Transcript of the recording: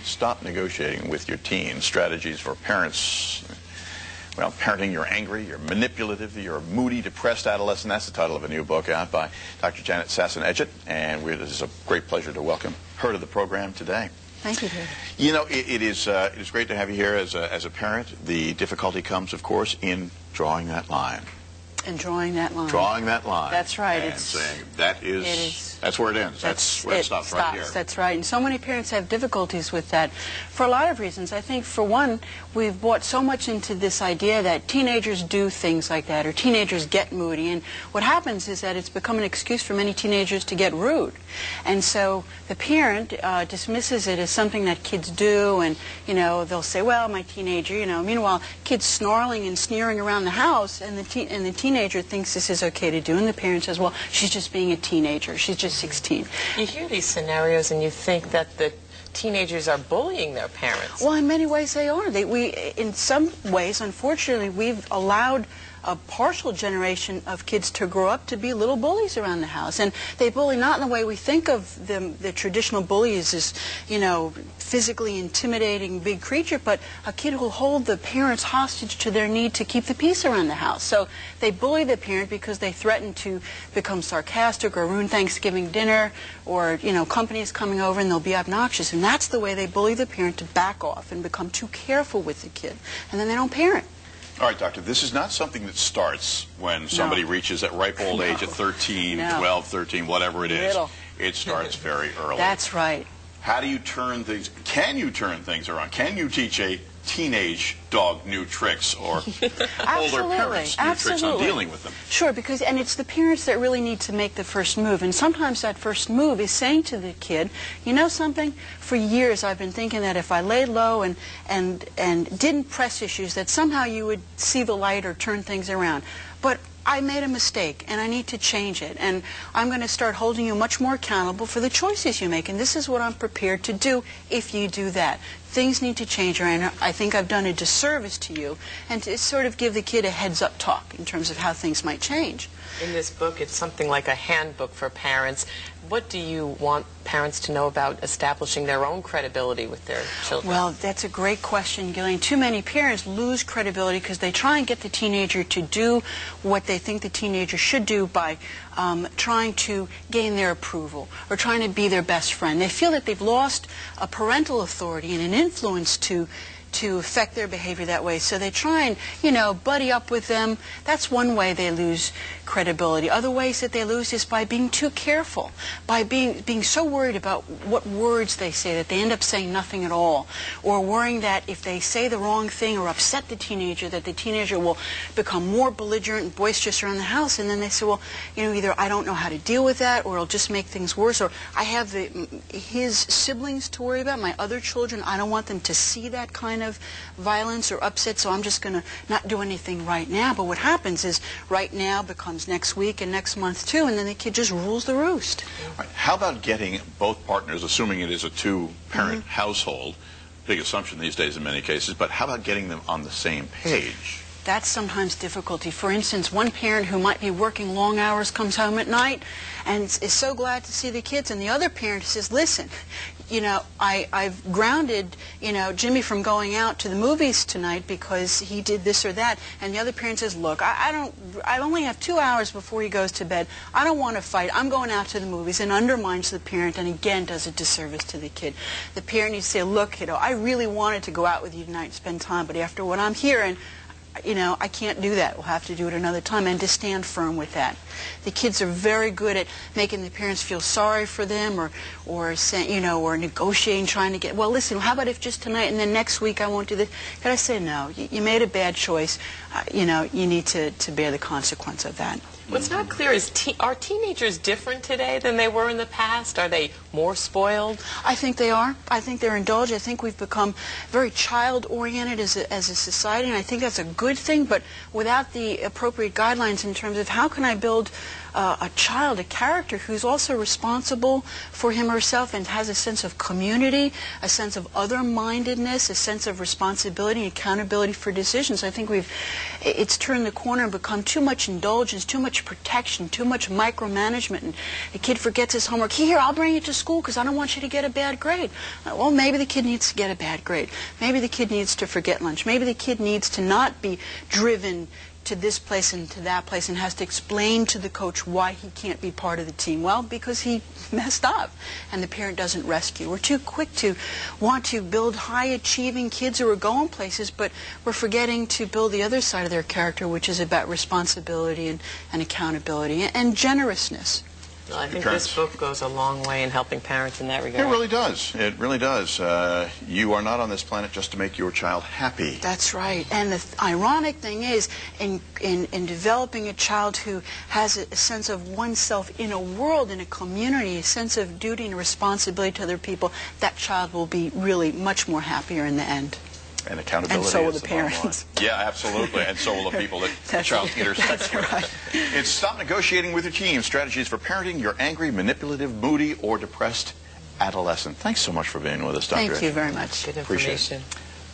stop negotiating with your teens. Strategies for parents, well, parenting, you're angry, you're manipulative, you're moody, depressed adolescent. That's the title of a new book out by Dr. Janet Edgette, and it is a great pleasure to welcome her to the program today. Thank you, David. You know, it is great to have you here as a parent. The difficulty comes, of course, in drawing that line. And drawing that line. Drawing that line. That's right. And saying that's where it ends. That's where it stops right here. That's right. And so many parents have difficulties with that for a lot of reasons. I think, for one, we've bought so much into this idea that teenagers do things like that, or teenagers get moody. And what happens is that it's become an excuse for many teenagers to get rude. And so the parent dismisses it as something that kids do, and, you know, they'll say, well, my teenager, you know. Meanwhile, kids snarling and sneering around the house, and the teenager thinks this is okay to do, and the parent says, well, she's just being a teenager. She's just 16. You hear these scenarios and you think that the teenagers are bullying their parents. Well, in many ways they are. In some ways, unfortunately, we've allowed a partial generation of kids to grow up to be little bullies around the house. And they bully not in the way we think of them, the traditional bullies as, you know, physically intimidating big creature, but a kid who'll hold the parents hostage to their need to keep the peace around the house. So they bully the parent because they threaten to become sarcastic or ruin Thanksgiving dinner, or, you know, company is coming over and they'll be obnoxious. And that's the way they bully the parent, to back off and become too careful with the kid. And then they don't parent. All right, doctor, this is not something that starts when somebody reaches that ripe old age of 13, 12, 13, whatever it is. It starts very early. That's right. How do you turn things, can you turn things around? Can you teach a teenage dog new tricks, or older parents new tricks on dealing with them? Sure, and it's the parents that really need to make the first move. And sometimes that first move is saying to the kid, you know something, for years I've been thinking that if I laid low and didn't press issues, that somehow you would see the light or turn things around. But I made a mistake, and I need to change it. And I'm going to start holding you much more accountable for the choices you make. And this is what I'm prepared to do if you do that. Things need to change, and I think I've done a disservice to you. And to sort of give the kid a heads-up talk in terms of how things might change. In this book, it's something like a handbook for parents. What do you want parents to know about establishing their own credibility with their children? Well, that's a great question, Gillian. Too many parents lose credibility because they try and get the teenager to do what they think the teenager should do by trying to gain their approval or trying to be their best friend. They feel that they've lost a parental authority and an influence to affect their behavior that way. So they try and, you know, buddy up with them. That's one way they lose credibility. Other ways that they lose is by being too careful, by being so worried about what words they say that they end up saying nothing at all, or worrying that if they say the wrong thing or upset the teenager, that the teenager will become more belligerent and boisterous around the house. And then they say, well, you know, either I don't know how to deal with that, or it'll just make things worse, or I have his siblings to worry about, my other children. I don't want them to see that kind of violence or upset, so I'm just going to not do anything right now. But what happens is right now becomes next week and next month too, and then the kid just rules the roost. Right. How about getting both partners, assuming it is a two-parent household, big assumption these days in many cases, but how about getting them on the same page? That's sometimes difficulty. For instance, one parent who might be working long hours comes home at night and is so glad to see the kids, and the other parent says, listen, you know, I've grounded, you know, Jimmy from going out to the movies tonight because he did this or that. And the other parent says, look, I only have 2 hours before he goes to bed. I don't want to fight. I'm going out to the movies, and undermines the parent and again does a disservice to the kid. The parent needs to say, look, kiddo, I really wanted to go out with you tonight and spend time, but after what I'm hearing, you know, I can't do that. We'll have to do it another time, and to stand firm with that. The kids are very good at making the parents feel sorry for them, or saying, you know, or negotiating, trying to get, well, listen, how about if just tonight and then next week I won't do this? But I say, no, you made a bad choice. You know, you need to bear the consequence of that. What's not clear is, are teenagers different today than they were in the past? Are they more spoiled? I think they are. I think they're indulged. I think we've become very child-oriented as a society, and I think that's a good thing, but without the appropriate guidelines in terms of how can I build a child, a character who's also responsible for him or herself and has a sense of community, a sense of other-mindedness, a sense of responsibility and accountability for decisions. I think it's turned the corner and become too much indulgence, too much protection, too much micromanagement, and the kid forgets his homework. Here, I'll bring you to school because I don't want you to get a bad grade. Well, maybe the kid needs to get a bad grade. Maybe the kid needs to forget lunch. Maybe the kid needs to not be driven to this place and to that place and has to explain to the coach why he can't be part of the team. Well, because he messed up and the parent doesn't rescue. We're too quick to want to build high-achieving kids who are going places, but we're forgetting to build the other side of their character, which is about responsibility and accountability and generousness. Well, I think this book goes a long way in helping parents in that regard. It really does. It really does. You are not on this planet just to make your child happy. That's right. And the ironic thing is, in developing a child who has a sense of oneself in a world, in a community, a sense of duty and responsibility to other people, that child will be really much more happier in the end. And accountability. And so will is the parents. Yeah, absolutely. And so will the people that the child intersects with. Right. It's Stop Negotiating with Your Team, Strategies for Parenting Your Angry, Manipulative, Moody, or Depressed Adolescent. Thanks so much for being with us, Dr. Thank you very much. Good Appreciate information. it.